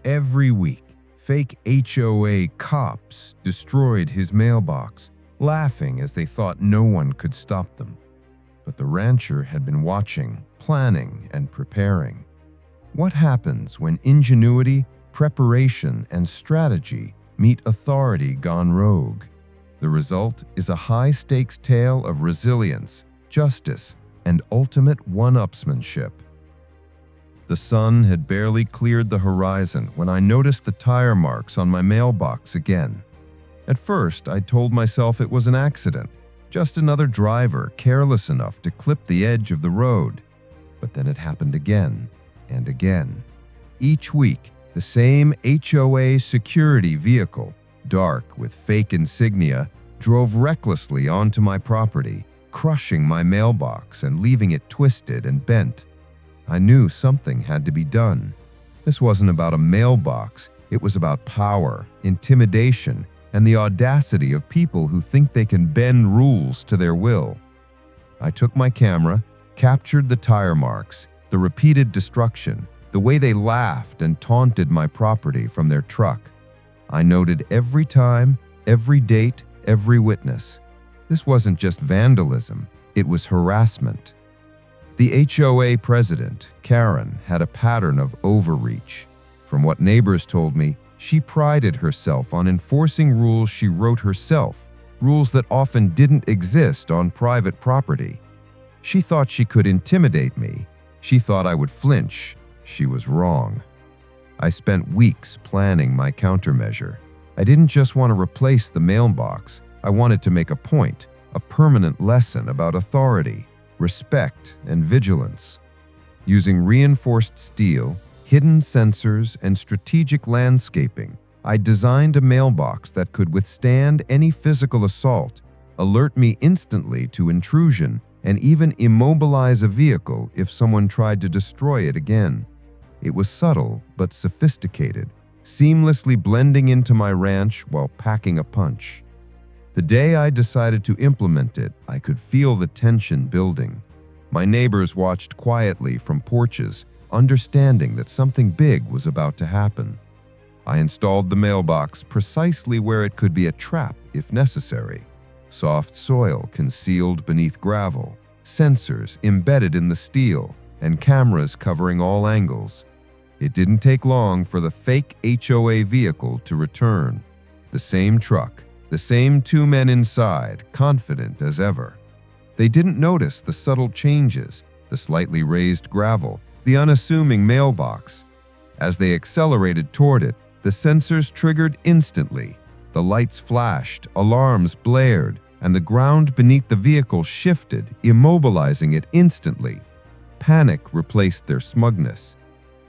Every week, fake HOA cops destroyed his mailbox, laughing as they thought no one could stop them. But the rancher had been watching, planning, and preparing. What happens when ingenuity, preparation, and strategy meet authority gone rogue? The result is a high-stakes tale of resilience, justice, and ultimate one-upsmanship. The sun had barely cleared the horizon when I noticed the tire marks on my mailbox again. At first, I told myself it was an accident, just another driver careless enough to clip the edge of the road. But then it happened again and again. Each week, the same HOA security vehicle, dark with fake insignia, drove recklessly onto my property, crushing my mailbox and leaving it twisted and bent. I knew something had to be done. This wasn't about a mailbox, it was about power, intimidation, and the audacity of people who think they can bend rules to their will. I took my camera, captured the tire marks, the repeated destruction, the way they laughed and taunted my property from their truck. I noted every time, every date, every witness. This wasn't just vandalism, it was harassment. The HOA president, Karen, had a pattern of overreach. From what neighbors told me, she prided herself on enforcing rules she wrote herself, rules that often didn't exist on private property. She thought she could intimidate me. She thought I would flinch. She was wrong. I spent weeks planning my countermeasure. I didn't just want to replace the mailbox. I wanted to make a point, a permanent lesson about authority, respect, and vigilance. Using reinforced steel, hidden sensors, and strategic landscaping, I designed a mailbox that could withstand any physical assault, alert me instantly to intrusion, and even immobilize a vehicle if someone tried to destroy it again. It was subtle but sophisticated, seamlessly blending into my ranch while packing a punch. The day I decided to implement it, I could feel the tension building. My neighbors watched quietly from porches, understanding that something big was about to happen. I installed the mailbox precisely where it could be a trap if necessary. Soft soil concealed beneath gravel, sensors embedded in the steel, and cameras covering all angles. It didn't take long for the fake HOA vehicle to return. The same truck, the same two men inside, confident as ever. They didn't notice the subtle changes, the slightly raised gravel, the unassuming mailbox. As they accelerated toward it, the sensors triggered instantly. The lights flashed, alarms blared, and the ground beneath the vehicle shifted, immobilizing it instantly. Panic replaced their smugness.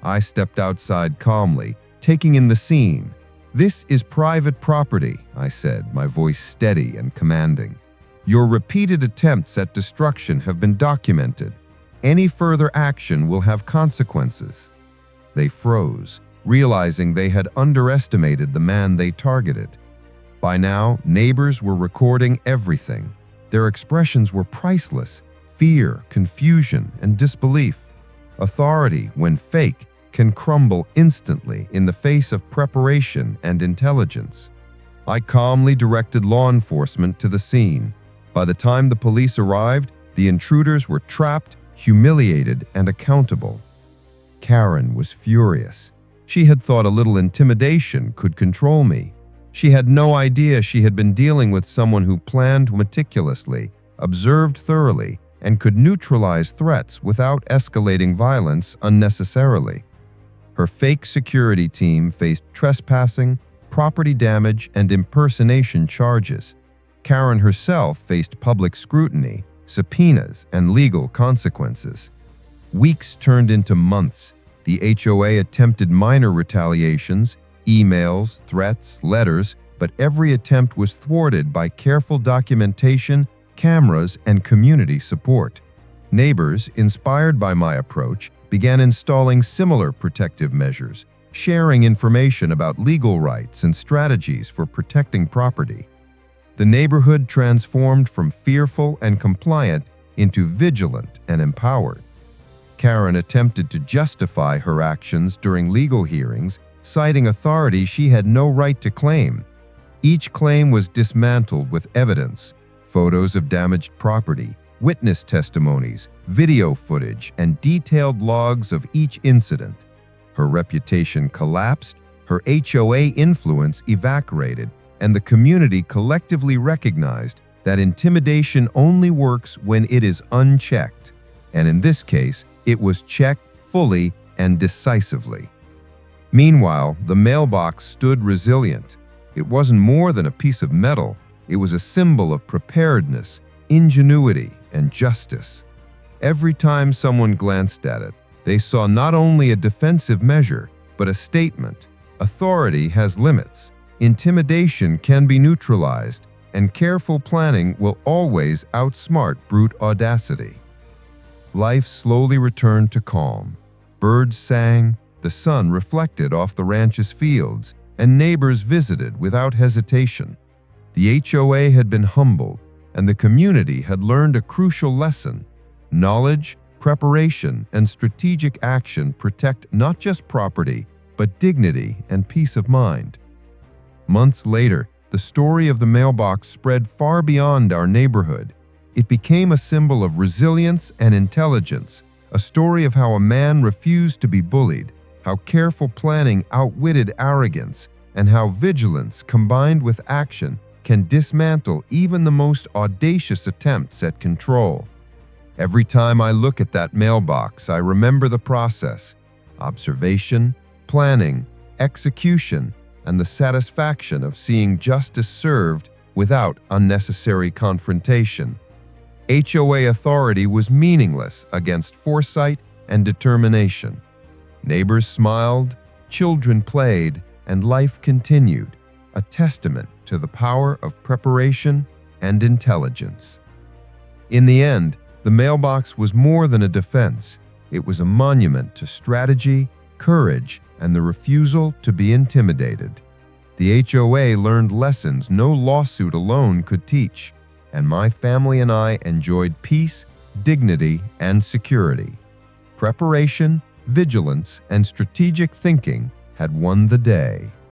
I stepped outside calmly, taking in the scene. "This is private property," I said, my voice steady and commanding. "Your repeated attempts at destruction have been documented. Any further action will have consequences." They froze, realizing they had underestimated the man they targeted. By now, neighbors were recording everything. Their expressions were priceless: fear, confusion, and disbelief. Authority, when fake, can crumble instantly in the face of preparation and intelligence. I calmly directed law enforcement to the scene. By the time the police arrived, the intruders were trapped, humiliated, and accountable. Karen was furious. She had thought a little intimidation could control me. She had no idea she had been dealing with someone who planned meticulously, observed thoroughly, and could neutralize threats without escalating violence unnecessarily. Her fake security team faced trespassing, property damage, and impersonation charges. Karen herself faced public scrutiny, subpoenas, and legal consequences. Weeks turned into months. The HOA attempted minor retaliations, emails, threats, letters, but every attempt was thwarted by careful documentation, cameras, and community support. Neighbors, inspired by my approach, began installing similar protective measures, sharing information about legal rights and strategies for protecting property. The neighborhood transformed from fearful and compliant into vigilant and empowered. Karen attempted to justify her actions during legal hearings, citing authority she had no right to claim. Each claim was dismantled with evidence, photos of damaged property, witness testimonies, video footage, and detailed logs of each incident. Her reputation collapsed, her HOA influence evaporated, and the community collectively recognized that intimidation only works when it is unchecked. And in this case, it was checked fully and decisively. Meanwhile, the mailbox stood resilient. It wasn't more than a piece of metal. It was a symbol of preparedness, ingenuity, and justice. Every time someone glanced at it, they saw not only a defensive measure, but a statement. Authority has limits. Intimidation can be neutralized, and careful planning will always outsmart brute audacity. Life slowly returned to calm. Birds sang, the sun reflected off the ranch's fields, and neighbors visited without hesitation. The HOA had been humbled, and the community had learned a crucial lesson. Knowledge, preparation, and strategic action protect not just property, but dignity and peace of mind. Months later, the story of the mailbox spread far beyond our neighborhood. It became a symbol of resilience and intelligence, a story of how a man refused to be bullied, how careful planning outwitted arrogance, and how vigilance combined with action can dismantle even the most audacious attempts at control. Every time I look at that mailbox, I remember the process: observation, planning, execution, and the satisfaction of seeing justice served without unnecessary confrontation. HOA authority was meaningless against foresight and determination. Neighbors smiled, children played, and life continued, a testament to the power of preparation and intelligence. In the end, the mailbox was more than a defense. It was a monument to strategy, courage, and the refusal to be intimidated. The HOA learned lessons no lawsuit alone could teach, and my family and I enjoyed peace, dignity, and security. Preparation, vigilance, and strategic thinking had won the day.